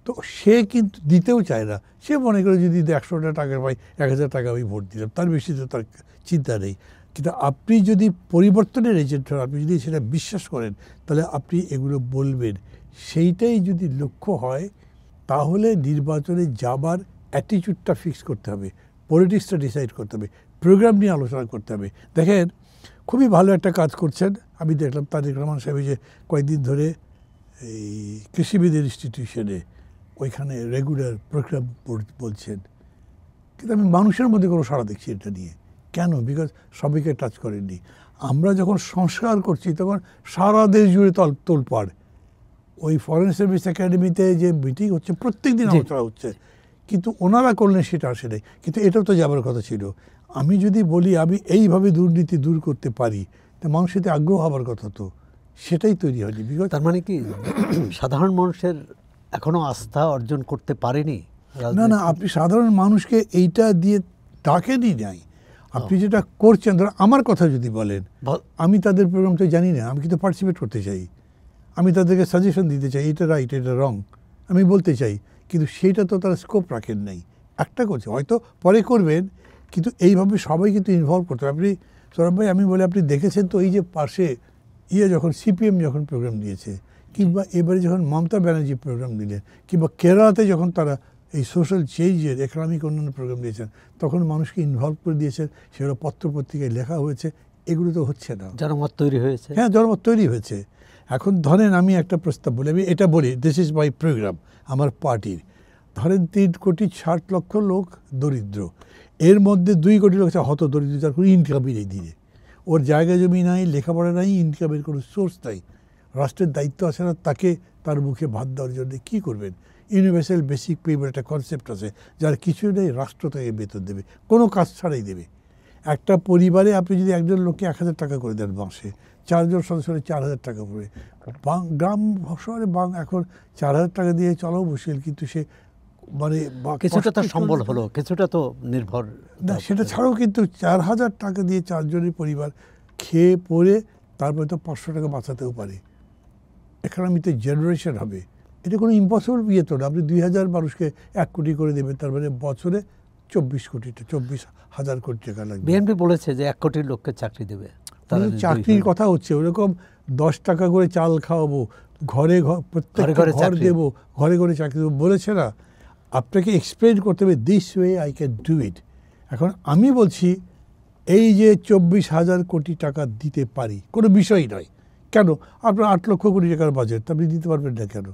Speaker 1: তো সে কিন্তু দিতেও চায় না, সে মনে করে যদি 100টা টাকা পাই 1000 টাকা আমি ভোট দিলাম, তার বেশি তো তার চিন্তা নেই। কিন্তু আপনি যদি পরিবর্তনের এজেন্ট হন, আপনি যদি সেটা বিশ্বাস করেন, তাহলে আপনি এগুলো বলবেন। সেইটাই যদি লক্ষ্য হয়, তাহলে নির্বাচনে যাবার অ্যাটিটিউডটা ফিক্স করতে হবে, পলিটিক্সটা ডিসাইড করতে হবে, প্রোগ্রাম নিয়ে আলোচনা করতে হবে। দেখেন, খুবই ভালো একটা কাজ করছেন, আমি দেখলাম তারেক রহমান সাহেব যে কয়েকদিন ধরে এই কৃষিবিদের ইনস্টিটিউশনে ওইখানে রেগুলার প্রোগ্রাম বলছেন, কিন্তু আমি মানুষের মধ্যে কোনো সাড়া দেখছি এটা নিয়ে। কেন? বিকজ সবাইকে টাচ করেননি। আমরা যখন সংস্কার করছি তখন সারা দেশ জুড়ে তোলপাড়। ওই ফরেন সার্ভিস একাডেমিতে যে মিটিং হচ্ছে, প্রত্যেক দিন আলোচনা হচ্ছে, কিন্তু ওনারা করলেন সেটা আসে নাই। কিন্তু এটাও তো যাবার কথা ছিল। আমি যদি বলি আমি এইভাবে দুর্নীতি দূর করতে পারি, তা মানুষের এতে আগ্রহ হবার কথা, তো সেটাই তৈরি হয়নি। বিকজ
Speaker 2: তার মানে কি সাধারণ মানুষের এখনো আস্থা অর্জন করতে পারেনি?
Speaker 1: না না, আপনি সাধারণ মানুষকে এইটা দিয়ে ডাকেনই নাই। আপনি যেটা করছেন, ধর আমার কথা যদি বলেন, আমি তাদের প্রোগ্রাম তো জানি না, আমি কিন্তু পার্টিসিপেট করতে চাই, আমি তাদেরকে সাজেশন দিতে চাই, এটা রাইট এটা রং আমি বলতে চাই, কিন্তু সেইটা তো তারা স্কোপ রাখেন নাই। একটা করছে, হয়তো পরে করবেন, কিন্তু এইভাবে সবাই কিন্তু ইনভলভ করতে হবে। আপনি সৌরভ ভাই, আমি বলে আপনি দেখেছেন তো, এই যে পাশে যখন সিপিএম যখন প্রোগ্রাম দিয়েছে, কিংবা এবারে যখন মমতা ব্যানার্জি প্রোগ্রাম দিলেন, কিংবা কেরালাতে যখন তারা এই সোশ্যাল চেঞ্জের ইকোনমিক অন্যান্য প্রোগ্রাম দিয়েছেন, তখন মানুষকে ইনভলভ করে দিয়েছেন, সেগুলো পত্রপত্রিকায় লেখা হয়েছে। এগুলো তো হচ্ছে না।
Speaker 2: জনমত তৈরি হয়েছে।
Speaker 1: হ্যাঁ, জনমত তৈরি হয়েছে। এখন ধরেন আমি একটা প্রস্তাব বলি, আমি এটা বলি, দিস ইজ মাই প্রোগ্রাম, আমার পার্টির। ধরেন 3,60,00,000 লোক দরিদ্র, এর মধ্যে 2 কোটি লোক আছে হত দরিদ্র, যার কোনো ইনকামই নেই দিনে, ওর জায়গা জমি নাই, লেখাপড়া নাই, ইনকামের কোনো সোর্স নাই, রাষ্ট্রের দায়িত্ব আছে না তাকে তার মুখে ভাত দেওয়ার জন্য। কী করবেন? ইউনিভার্সাল বেসিক পেমেন্ট একটা কনসেপ্ট আছে, যার কিছু নেই, রাষ্ট্র তাকে বেতন দেবে, কোনো কাজ ছাড়াই দেবে। একটা পরিবারে আপনি যদি একজন লোককে 1,000 টাকা করে দেন মাসে, 4 জন সদস্যের 4,000 টাকা পড়ে। গ্রাম শহরে এখন 4,000 টাকা দিয়ে চলাও মুশকিল, কিন্তু সে মানে
Speaker 2: কিছুটা তো সম্বল হলো, কিছুটা তো নির্ভর
Speaker 1: না। সেটা ছাড়াও কিন্তু 4,000 টাকা দিয়ে 4 জনের পরিবার খেয়ে পরে তারপরে তো 500 টাকা বাঁচাতেও পারে। ইকোনমিতে জেনারেশন হবে, এটা কোনো ইম্পসিবল ইয়ে তো না। আপনি 2,000 মানুষকে 1 কোটি করে দেবেন, তার মানে বছরে 24,000 কোটি টাকা লাগবে।
Speaker 2: বিএনপি বলেছে যে 1 কোটি লোককে চাকরি দেবে।
Speaker 1: চাকরির কথা হচ্ছে, ওরকম 10 টাকা করে চাল খাওয়াবো, ঘরে প্রত্যেক ঘর দেবো, ঘরে ঘরে চাকরি দেবো বলেছে না। আপনাকে এক্সপ্লেন করতে হবে, this way I can do it. এখন আমি বলছি, এই যে 24,000 কোটি টাকা দিতে পারি, কোনো বিষয় নয়। কেন? আপনার 8 লক্ষ কোটি টাকার বাজেট, আপনি দিতে পারবেন না কেন?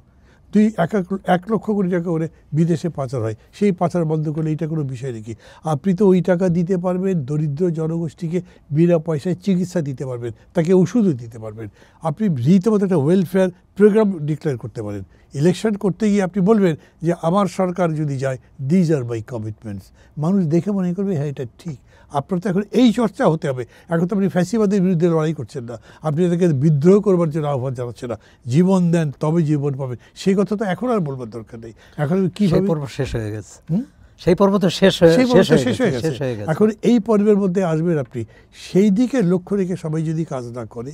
Speaker 1: 1 লক্ষ কোটি টাকা করে বিদেশে পাচার হয়, সেই পাচার বন্ধ করলে এইটা কোনো বিষয় নাকি? আপনি তো ওই টাকা দিতে পারবেন, দরিদ্র জনগোষ্ঠীকে বিনা পয়সায় চিকিৎসা দিতে পারবেন, তাকে ওষুধও দিতে পারবেন। আপনি রীতিমতো একটা ওয়েলফেয়ার প্রোগ্রাম ডিক্লেয়ার করতে পারেন। ইলেকশন করতে গিয়ে আপনি বলবেন যে আমার সরকার যদি যায়, দিজ আর মাই কমিটমেন্টস। মানুষ দেখে মনে করবে হ্যাঁ এটা ঠিক। আপনার তো এখন এই চর্চা হতে হবে। এখন তো আপনি ফ্যাসিবাদের বিরুদ্ধে লড়াই করছেন না, আপনি তাদেরকে বিদ্রোহ করবার জন্য আহ্বান জানাচ্ছেন না। জীবন দেন তবে জীবন পাবেন, সেই কথা তো এখন আর বলবার দরকার নেই। এখন কীভাবে
Speaker 2: পর্ব শেষ হয়ে গেছে, সেই পর্ব তো শেষ হয়ে গেছে।
Speaker 1: এখন এই পর্বের মধ্যে আসবেন আপনি, সেই দিকে লক্ষ্য রেখে সবাই যদি কাজ না করে,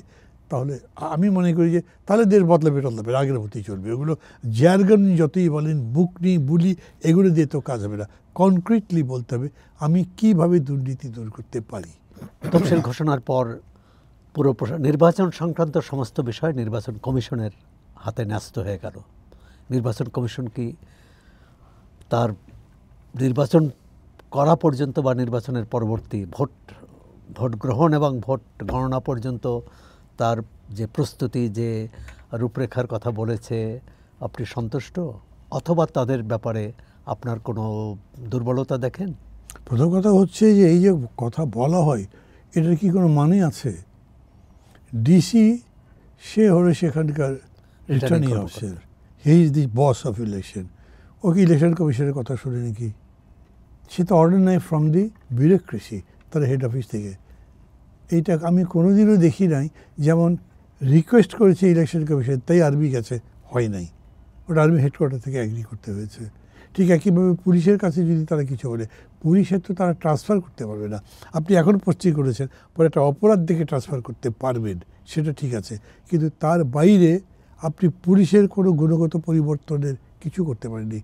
Speaker 1: তাহলে আমি মনে করি যে তাহলে দেশ বদলাবে, আগের মতোই চলবে। ওগুলো জ্যারগন যতই বলেন, বুকনি বুলি, এগুলো দিয়ে তো কাজ হবে না। কনক্রিটলি বলতে হবে আমি কিভাবে দুর্নীতি দূর করতে পারি।
Speaker 2: তফসিল ঘোষণার পর পুরো নির্বাচন সংক্রান্ত সমস্ত বিষয় নির্বাচন কমিশনের হাতে ন্যস্ত হয়ে গেল। নির্বাচন কমিশন কি তার নির্বাচন করা পর্যন্ত বা নির্বাচনের পরবর্তী ভোট গ্রহণ এবং ভোট গণনা পর্যন্ত তার যে প্রস্তুতি, যে রূপরেখার কথা বলেছে, আপনি সন্তুষ্ট, অথবা তাদের ব্যাপারে আপনার কোনো দুর্বলতা দেখেন?
Speaker 1: প্রথম কথা হচ্ছে যে এই যে কথা বলা হয়, এটার কি কোনো মানে আছে? ডিসি সে হলো সেখানকার returning officer, he is the boss of election. ও কি ইলেকশন কমিশনের কথা শুনে নাকি? সে তো অর্ডার নেয় ফ্রম দি বিউরোক্রেসি, তার হেড অফিস থেকে। এইটা আমি কোনোদিনও দেখি নাই যেমন রিকোয়েস্ট করেছে ইলেকশন কমিশন, তাই আর্মি গেছে, হয় নাই। ওটা আর্মি হেডকোয়ার্টার থেকে অ্যাগ্রি করতে হয়েছে। ঠিক একইভাবে পুলিশের কাছে যদি তারা কিছু বলে, পুলিশের তো তারা ট্রান্সফার করতে পারবে না। আপনি এখন পোস্টিং করেছেন, পরে একটা অপরাধ দেখে ট্রান্সফার করতে পারবেন, সেটা ঠিক আছে, কিন্তু তার বাইরে আপনি পুলিশের কোনো গুণগত পরিবর্তনের কিছু করতে পারেননি।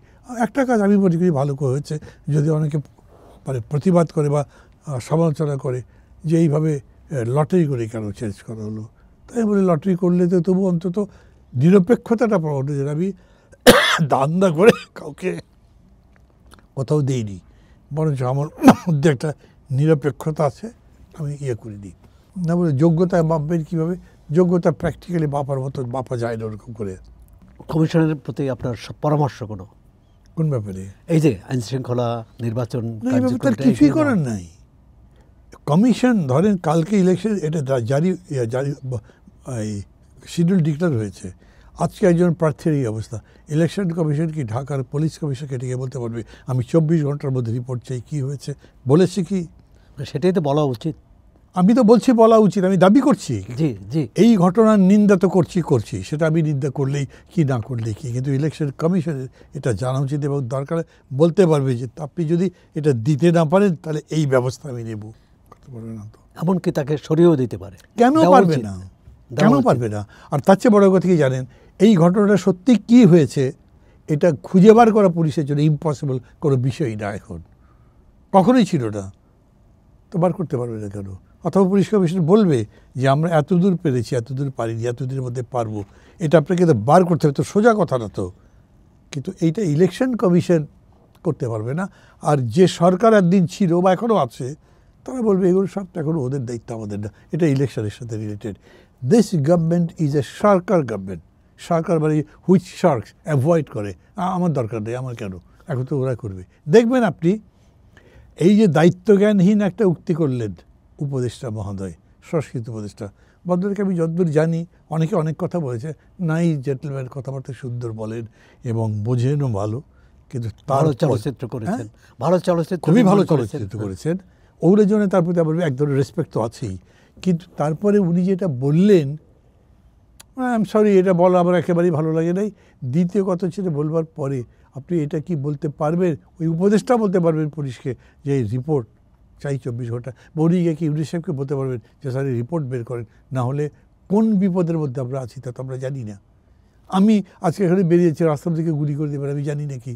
Speaker 1: একটা কাজ আমি মনে করি ভালো হয়েছে, যদি অনেকে মানে প্রতিবাদ করে বা সমালোচনা করে যে এইভাবে লটারি করে কেন চেঞ্জ করা হলো, তাই বলে লটারি করলে তো তবু অন্তত নিরপেক্ষতাটা পাওয়া যায়। আমি দান্দা করে কাউকে কোথাও দিইনি, বরঞ্চ আমার মধ্যে একটা নিরপেক্ষতা আছে, আমি ইয়ে করিনি। না বলে যোগ্যতা মাপবেন কীভাবে? যোগ্যতা প্র্যাকটিক্যালি মাপার মতো মাপা যায় না ওরকম করে।
Speaker 2: কমিশনের প্রতি আপনার পরামর্শ কোনো
Speaker 1: কোন ব্যাপারে?
Speaker 2: এই যে আইন শৃঙ্খলা নির্বাচন
Speaker 1: না, এই ব্যাপারে তার কিছুই করার নাই। কমিশন ধরেন কালকে ইলেকশন এটা জারি এই শিডিউল ডিক্লেয়ার হয়েছে, আজকে একজন প্রার্থীর এই অবস্থা, ইলেকশন কমিশন কি ঢাকার পুলিশ কমিশনকে ডেকে বলতে পারবে আমি 24 ঘন্টার মধ্যে রিপোর্ট চাই কী হয়েছে? বলেছে কি?
Speaker 2: সেটাই তো বলা উচিত।
Speaker 1: আমি তো বলছি বলা উচিত, আমি দাবি করছি।
Speaker 2: জি জি,
Speaker 1: এই ঘটনার নিন্দা তো করছি, সেটা আমি নিন্দা করলেই কি না করলেই কি, কিন্তু ইলেকশন কমিশনের এটা জানা উচিত এবং দরকার বলতে পারবে যে আপনি যদি এটা দিতে না পারেন তাহলে এই ব্যবস্থা আমি নেব। করতে পারবে না তো,
Speaker 2: এমনকি তাকে সরিয়েও দিতে পারে।
Speaker 1: কেন পারবে না? কেন পারবে না? আর তার চেয়ে বড় কথা কি জানেন, এই ঘটনাটা সত্যি কি হয়েছে এটা খুঁজে বার করা পুলিশের জন্য ইম্পসিবল কোনো বিষয় না, এখন কখনোই ছিল না, তো বার করতে পারবে না কেন? অথবা পুলিশ কমিশন বলবে যে আমরা এতদূর পেরেছি, এতদূর পারিনি, এতদিনের মধ্যে পারবো, এটা আপনাকে তো বার করতে হবে, তো সোজা কথা না তো। কিন্তু এইটা ইলেকশন কমিশন করতে পারবে না। আর যে সরকার একদিন ছিল বা এখনও আছে, তারা বলবে এগুলো সব এখন ওদের দায়িত্ব, আমাদের না, এটা ইলেকশনের সাথে related. This government is a sarkar government. সরকার মানে হুইচ শার্কস অ্যাভয়েড করে, আমার দরকার নেই, আমার কেন, এখন তো ওরা করবে। দেখবেন আপনি এই যে দায়িত্বজ্ঞানহীন একটা উক্তি করলেন উপদেষ্টা মহোদয়, সংস্কৃত উপদেষ্টা ভদ্রকে আমি যতদূর জানি অনেকে অনেক কথা বলেছে, নাই জেন্টলম্যান, কথাবার্তা সুন্দর বলেন এবং বোঝেনও ভালো, কিন্তু তার
Speaker 2: চলচ্চিত্র করেছেন, ভালো চলচ্চিত্র,
Speaker 1: খুবই ভালো চলচ্চিত্র করেছেন, ওগুলোর জন্য তার প্রতি আমার এক ধরনের রেসপেক্ট তো আছেই। কিন্তু তারপরে উনি যেটা বললেন, আই এম সরি, এটা বলা আমার একেবারেই ভালো লাগে নাই। দ্বিতীয় কথা হচ্ছে বলবার পরে আপনি এটা কি বলতে পারবেন, ওই উপদেষ্টা বলতে পারবেন পুলিশকে যে এই রিপোর্ট চাই 24 ঘন্টা, বা উনি গিয়ে কি ইউনিট সাহেবকে বলতে পারবেন যে স্যার রিপোর্ট বের করেন, না হলে কোন বিপদের মধ্যে আমরা আছি তা তো আমরা জানি না। আমি আজকে এখানে বেরিয়েছি, রাস্তার দিকে গুলি করে দেবেন, আমি জানি নাকি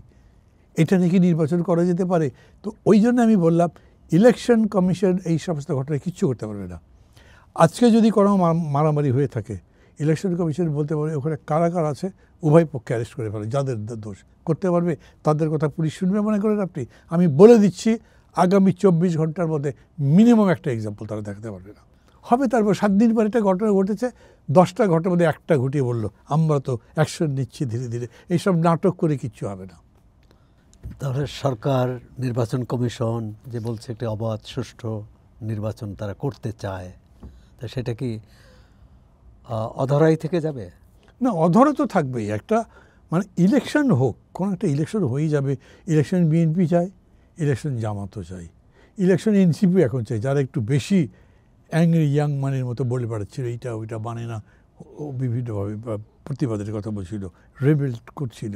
Speaker 1: এটা নাকি নির্বাচন করা যেতে পারে? তো ওই জন্য আমি বললাম ইলেকশন কমিশন এই সমস্ত ঘটনায় কিচ্ছু করতে পারবে না। আজকে যদি কোনো মারামারি হয়ে থাকে, ইলেকশন কমিশন বলতে পারবে ওখানে কারা কারা আছে উভয় পক্ষে অ্যারেস্ট করে ফেলে, যাদের দোষ করতে পারবে তাদের কথা পুলিশ শুনবে মনে করেন আপনি। আমি বলে দিচ্ছি আগামী 24 ঘন্টার মধ্যে মিনিমাম একটা এক্সাম্পল তারা দেখাতে পারবে না। হবে তারপর 7 দিন পর একটা ঘটনা ঘটেছে, 10টা ঘটনার মধ্যে একটা ঘটিয়ে বললো আমরা তো অ্যাকশন নিচ্ছি ধীরে ধীরে, এইসব নাটক করে কিচ্ছু হবে না।
Speaker 2: তাহলে সরকার, নির্বাচন কমিশন যে বলছে একটি অবাধ সুষ্ঠু নির্বাচন তারা করতে চায়, তা সেটা কি অধরাই থেকে যাবে?
Speaker 1: না, অধরা তো থাকবেই। একটা মানে ইলেকশন হোক, কোনো একটা ইলেকশন হয়েই যাবে। ইলেকশন বিএনপি চায়, ইলেকশন জামাতও চাই, ইলেকশন এনসিপি এখন চাই, যারা একটু বেশি অ্যাংরি ইয়াং মানের মতো বলে বেড়াচ্ছিল এইটা ওইটা মানে না, ও বিভিন্নভাবে প্রতিবাদের কথা বলছিল, রেবেল করছিল,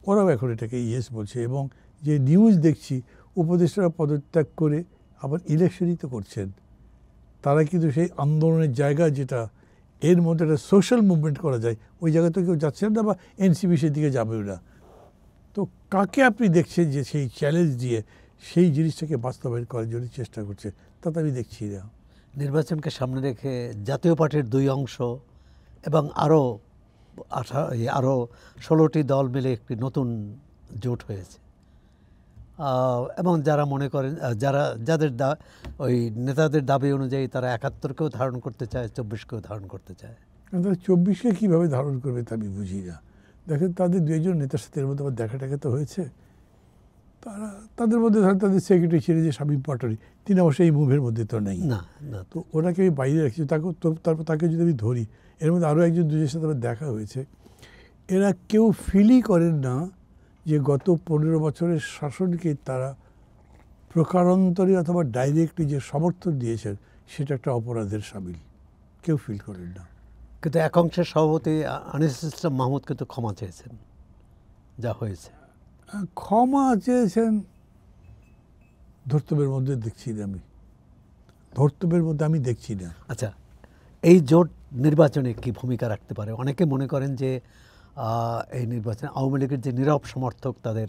Speaker 1: ওরাও এখন এটাকে ইয়েস বলছে। এবং যে নিউজ দেখছি উপদেষ্টারা পদত্যাগ করে আবার ইলেকশনই তো করছেন, তারা কিন্তু সেই আন্দোলনের জায়গা যেটা এর মধ্যে একটা সোশ্যাল মুভমেন্ট করা যায় ওই জায়গাতে কেউ যাচ্ছেন না, বা এনসিপি সেদিকে যাবেও না। তো কাকে আপনি দেখছেন যে সেই চ্যালেঞ্জ দিয়ে সেই জিনিসটাকে বাস্তবায়ন করার জন্য চেষ্টা করছে, তা তো আমি দেখছি না।
Speaker 2: নির্বাচনকে সামনে রেখে জাতীয় পার্টির 2 অংশ এবং আরও 16টি দল মিলে একটি নতুন জোট হয়েছে, এবং যারা মনে করেন যাদের ওই নেতাদের দাবি অনুযায়ী তারা 71কেও ধারণ করতে চায়, 24কেও ধারণ করতে চায়।
Speaker 1: তারা 24কে কীভাবে ধারণ করবে তা আমি বুঝি না। দেখেন তাদের 2জন নেতার সাথে এর মধ্যে আবার দেখা টাকা তো হয়েছে, তাদের মধ্যে ধরেন তাদের সেক্রেটারি ছিলেন যে শামীম পাটোয়ারি, তিনি অবশ্যই এই মুভের মধ্যে তো নেই
Speaker 2: না না,
Speaker 1: তো ওনাকে আমি বাইরে রাখছি। তারপর তাকে যদি আমি ধরি, এর মধ্যে আরও একজন দুজনের সাথে আমার দেখা হয়েছে, এরা কেউ ফিলই করেন না যে গত 15 বছরের শাসনকে তারা প্রকারান্তরে অথবা ডাইরেক্টলি যে সমর্থন দিয়েছেন সেটা একটা অপরাধের শামিল, কেউ ফিল করেন না।
Speaker 2: কিন্তু এক অংশের সভাপতি আনিস ইসলাম মাহমুদ কিন্তু ক্ষমা চেয়েছেন যা হয়েছে।
Speaker 1: ক্ষমা চেয়েছেন ধর্তব্যের মধ্যে দেখছি না, আমি ধর্তব্যের মধ্যে আমি দেখছি না।
Speaker 2: আচ্ছা, এই জোট নির্বাচনে কি ভূমিকা রাখতে পারে? অনেকে মনে করেন যে এই নির্বাচনে আওয়ামী লীগের যে নীরব সমর্থক তাদের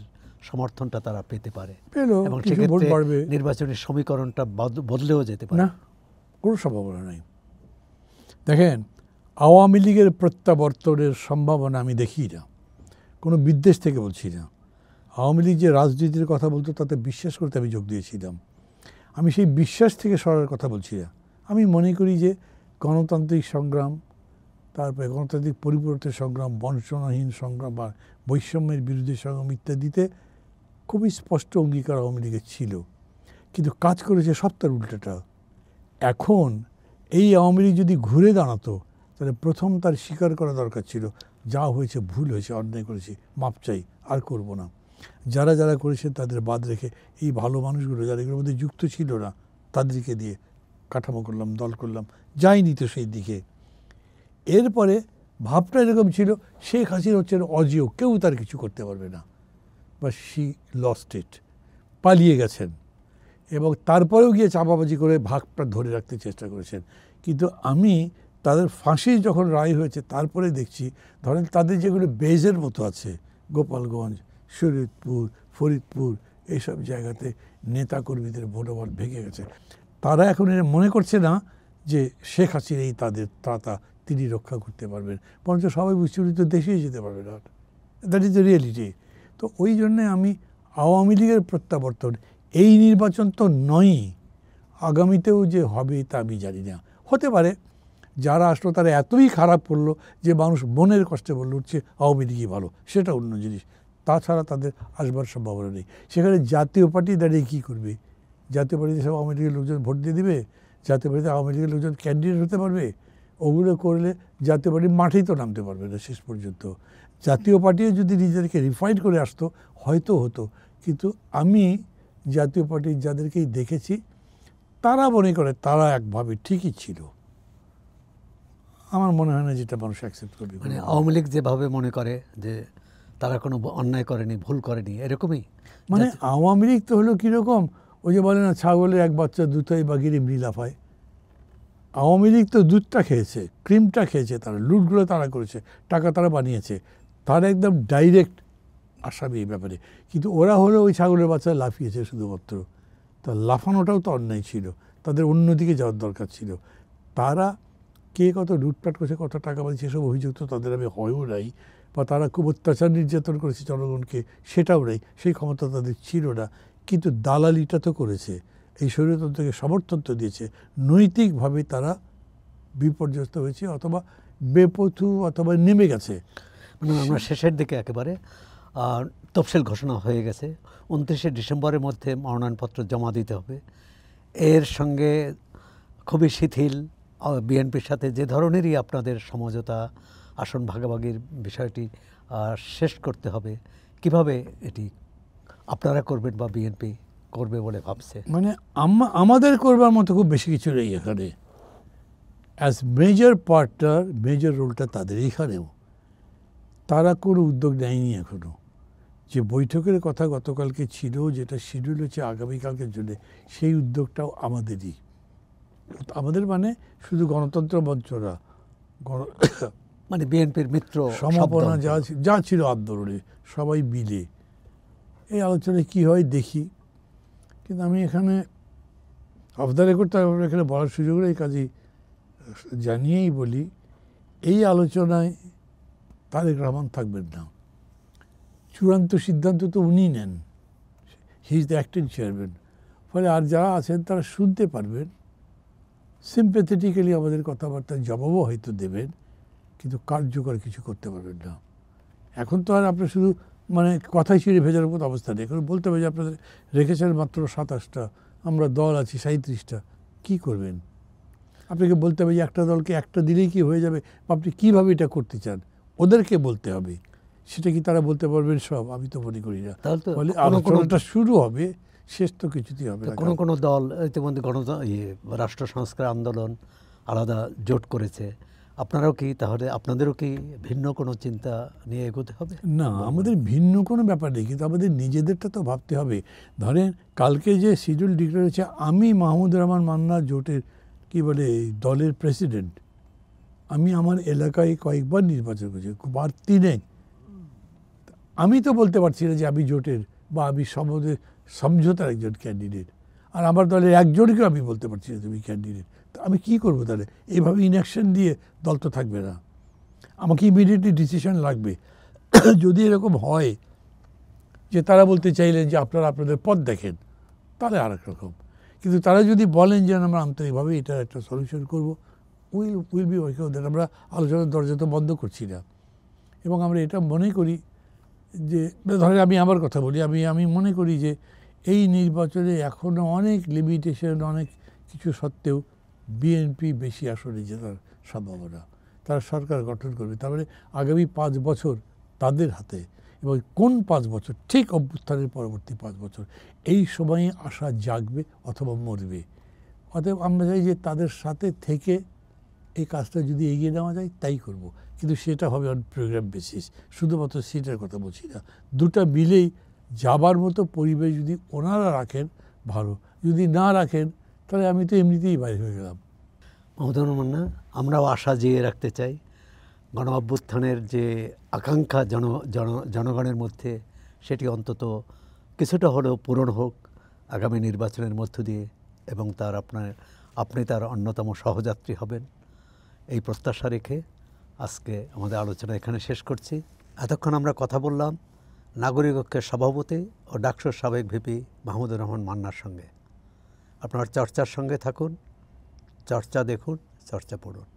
Speaker 2: সমর্থনটা তারা পেতে পারে
Speaker 1: পেল,
Speaker 2: এবং
Speaker 1: কিছু ভোট
Speaker 2: সেক্ষেত্রে
Speaker 1: বাড়বে।
Speaker 2: নির্বাচনের সমীকরণটা বদলেও যেতে পারে।
Speaker 1: না, কোনো সম্ভাবনা নাই। দেখেন, আওয়ামী লীগের প্রত্যাবর্তনের সম্ভাবনা আমি দেখি না, কোনো বিদ্বেষ থেকে বলছি না। আওয়ামী লীগ যে রাজনীতির কথা বলতো তাতে বিশ্বাস করতে আমি যোগ দিয়েছিলাম। আমি সেই বিশ্বাস থেকে সরার কথা বলছি না। আমি মনে করি যে গণতান্ত্রিক সংগ্রাম, তারপরে গণতান্ত্রিক পরিবর্তনের সংগ্রাম, বঞ্চনাহীন সংগ্রাম বা বৈষম্যের বিরুদ্ধে সংগ্রাম ইত্যাদিতে খুবই স্পষ্ট অঙ্গীকার আওয়ামী লীগের ছিল, কিন্তু কাজ করেছে সব তার উল্টোটা। এখন এই আওয়ামী লীগ যদি ঘুরে দাঁড়াতো তাহলে প্রথম তার স্বীকার করা দরকার ছিল যা হয়েছে ভুল হয়েছে, অন্যায় করেছি, মাপ চাই, আর করব না। যারা যারা করেছেন তাদের বাদ রেখে এই ভালো মানুষগুলো যারা এগুলোর মধ্যে যুক্ত ছিল না তাদেরকে দিয়ে কাঠামো করলাম, দল করলাম, যাইনি তো সেই দিকে। এরপরে ভাবটা এরকম ছিল শেখ হাসিনা হচ্ছেন অজেয়, কেউ তার কিছু করতে পারবে না, বা শি লস্ট ইট, পালিয়ে গেছেন। এবং তারপরেও গিয়ে চাপাবাজি করে ভাগটা ধরে রাখতে চেষ্টা করেছেন। কিন্তু আমি তাদের ফাঁসি যখন রায় হয়েছে তারপরে দেখছি, ধরেন তাদের যেগুলো বেজের মতো আছে, গোপালগঞ্জ, শরীয়তপুর, ফরিদপুর, এইসব জায়গাতে নেতাকর্মীদের মনোবল ভেঙে গেছে। তারা এখন এটা মনে করছে না যে শেখ হাসিনাই তাদের ত্রাতা, তিনি রক্ষা করতে পারবেন, বরঞ্চ সবাই বুঝতে তো দেশেই যেতে পারবে না। That is the reality. তো ওই জন্যে আমি আওয়ামী লীগের প্রত্যাবর্তন, এই নির্বাচন তো নয়ই, আগামীতেও যে হবে তা আমি জানি না। হতে পারে যারা আসলো তারা এতই খারাপ করলো যে মানুষ মনের কষ্টে বলল উঠছে আওয়ামী লীগই ভালো, সেটা অন্য জিনিস। তাছাড়া তাদের আসবার সম্ভাবনা নেই। সেখানে জাতীয় পার্টি দাঁড়িয়ে কী করবে? জাতীয় পার্টিতে সব আওয়ামী লীগের লোকজন ভোট দিয়ে দিবে? জাতীয় পার্টিতে আওয়ামী লীগের লোকজন ক্যান্ডিডেট হতে পারবে? ওগুলো করলে জাতীয় পার্টি মাঠেই তো নামতে পারবে না শেষ পর্যন্ত। জাতীয় পার্টিও যদি নিজেদেরকে রিফাইন করে আসতো হয়তো হতো, কিন্তু আমি জাতীয় পার্টির যাদেরকেই দেখেছি তারা মনে করে তারা একভাবে ঠিকই ছিল। আমার মনে হয় না যেটা মানুষ অ্যাকসেপ্ট করবে।
Speaker 2: মানে আওয়ামী লীগ যেভাবে মনে করে যে তারা কোনো অন্যায় করেনি, ভুল করেনি, এরকমই।
Speaker 1: মানে আওয়ামী লীগ তো হলো কীরকম, ওই যে বলে না ছাগলের এক বাচ্চা দুধই বা গিরি লাফায়। আওয়ামী লীগ তো দুধটা খেয়েছে, ক্রিমটা খেয়েছে, তারা লুটগুলো তারা করেছে, টাকা তারা বানিয়েছে, তারা একদম ডাইরেক্ট আসামি এই ব্যাপারে। কিন্তু ওরা হলো ওই ছাগলের বাচ্চা লাফিয়েছে শুধুমাত্র। তা লাফানোটাও তো অন্যায় ছিল, তাদের অন্যদিকে যাওয়ার দরকার ছিল। তারা কে কত লুটপাট করেছে, কত টাকা বানিয়েছে, সেসব অভিযোগ তো তাদের আমি হয়ও নাই, বা তারা খুব অত্যাচার নির্যাতন করেছে জনগণকে সেটাও নেই, সেই ক্ষমতা তাদের ছিল না। কিন্তু দালালিটা তো করেছে, এই স্বৈরতন্ত্রকে সমর্থন তো দিয়েছে। নৈতিকভাবে তারা বিপর্যস্ত হয়েছে অথবা বেপথু অথবা নেমে গেছে।
Speaker 2: মানে আমরা শেষের দিকে একেবারে তফসিল ঘোষণা হয়ে গেছে, 29শে ডিসেম্বরের মধ্যে মনোনয়নপত্র জমা দিতে হবে। এর সঙ্গে খুবই শিথিল বিএনপির সাথে যে ধরনেরই আপনাদের সমঝোতা, আসন ভাগাভাগির বিষয়টি শেষ করতে হবে। কিভাবে এটি আপনারা করবেন বা বিএনপি করবে বলে ভাবছে?
Speaker 1: মানে আমাদের করবার মতো খুব বেশি কিছু নেই এখানে। অ্যাজ মেজর পার্টনার, মেজর রোলটা তাদের। এখানেও তারা কোনো উদ্যোগ নেয়নি এখনও। যে বৈঠকের কথা গতকালকে ছিল, যেটা শিডিউল হচ্ছে আগামীকালকের জন্য, সেই উদ্যোগটাও আমাদেরই। আমাদের মানে শুধু গণতন্ত্র মঞ্চরা,
Speaker 2: মানে বিএনপির মিত্র
Speaker 1: সমাপনা যা ছিল আন্দোলনে সবাই মিলে এই আলোচনায় কী হয় দেখি। কিন্তু আমি এখানে অফ দ্য রেকর্ড এখানে বলার সুযোগ নেই, কাজেই জানিয়েই বলি, এই আলোচনায় তারেক রহমান থাকবেন না। চূড়ান্ত সিদ্ধান্ত তো উনি নেন, he is the acting chairman. ফলে আর যারা আছেন তারা শুনতে পারবেন, সিম্প্যাথেটিক্যালি আমাদের কথাবার্তার জবাবও হয়তো দেবেন, কিন্তু কার্যকর কিছু করতে পারবেন না। এখন তো আর আপনার শুধু মানে কথাই ছিঁড়ে ভেজার মতো অবস্থা নেই। এখন বলতে হবে যে আপনাদের রেখেছেন মাত্র 27টা, আমরা দল আছি 37টা, কী করবেন? আপনাকে বলতে হবে যে একটা দলকে একটা দিলেই কি হয়ে যাবে, আপনি কীভাবে এটা করতে চান ওদেরকে বলতে হবে। সেটা কি তারা বলতে পারবেন সব? আমি তো মনে করি না। ফলে আলোচনাটা শুরু হবে, শেষ তো কিছুতেই হবে না।
Speaker 2: কোনো কোনো দল ইতিমধ্যে রাষ্ট্র সংস্কার আন্দোলন আলাদা জোট করেছে। আপনারাও কি তাহলে, আপনাদেরও কি ভিন্ন কোনো চিন্তা নিয়ে এগোতে হবে?
Speaker 1: না, আমাদের ভিন্ন কোনো ব্যাপার নেই, কিন্তু আমাদের নিজেদেরটা তো ভাবতে হবে। ধরেন কালকে যে শিডিউল ডিক্লেয়ার হয়েছে, আমি মাহমুদুর রহমান মান্না জোটের কি বলে দলের প্রেসিডেন্ট, আমি আমার এলাকায় কয়েকবার নির্বাচন করেছি, বাড়তি নেই। আমি তো বলতে পারছি না যে আমি জোটের বা আমি সমঝোতার একজন ক্যান্ডিডেট, আর আমার দলের একজনকেও আমি বলতে পারছি না তুমি ক্যান্ডিডেট। তো আমি কি করবো তাহলে? এইভাবে ইনঅ্যাকশন দিয়ে দল তো থাকবে না, আমাকে ইমিডিয়েটলি ডিসিশন লাগবে। যদি এরকম হয় যে তারা বলতে চাইলেন যে আপনারা আপনাদের পথ দেখেন, তাহলে আর এক রকম। কিন্তু তারা যদি বলেন যে আমরা আন্তরিকভাবে এটার একটা সলিউশন করবো, উইল বি ওকে ওদের। আমরা আলোচনার দরজা তো বন্ধ করছি না, এবং আমরা এটা মনে করি যে, ধরেন আমি আমার কথা বলি, আমি মনে করি যে এই নির্বাচনে এখনও অনেক লিমিটেশন, অনেক কিছু সত্ত্বেও বিএনপি বেশি আসনে জেতার সম্ভাবনা। তারা সরকার গঠন করবে, তার মানে আগামী 5 বছর তাদের হাতে। এবং কোন 5 বছর? ঠিক অভ্যুত্থানের পরবর্তী 5 বছর, এই সময়ে আশা জাগবে অথবা মরবে। অতএব আমরা চাই যে তাদের সাথে থেকে এই কাজটা যদি এগিয়ে নেওয়া যায় তাই করব, কিন্তু সেটা হবে অন প্রোগ্রাম বেসিস। শুধুমাত্র সিটের কথা বলছি না, দুটা মিলেই যাবার মতো পরিবেশ যদি ওনারা রাখেন ভালো, যদি না রাখেন তাহলে আমি তো এমনিতেই বাইরে হয়ে গেলাম।
Speaker 2: মাহমুদুর মান্না, আমরাও আশা জিয়ে রাখতে চাই গণ অভ্যুত্থানের যে আকাঙ্ক্ষা জনগণের মধ্যে, সেটি অন্তত কিছুটা হলেও পূরণ হোক আগামী নির্বাচনের মধ্য দিয়ে, এবং আপনি তার অন্যতম সহযাত্রী হবেন, এই প্রত্যাশা রেখে আজকে আমাদের আলোচনা এখানে শেষ করছি। এতক্ষণ আমরা কথা বললাম নাগরিক ঐক্যের সভাপতি ও ডাকসুর সাবেক ভিপি মাহমুদুর রহমান মান্নার সঙ্গে। আপনার চর্চার সঙ্গে থাকুন, চর্চা দেখুন, চর্চা পড়ুন।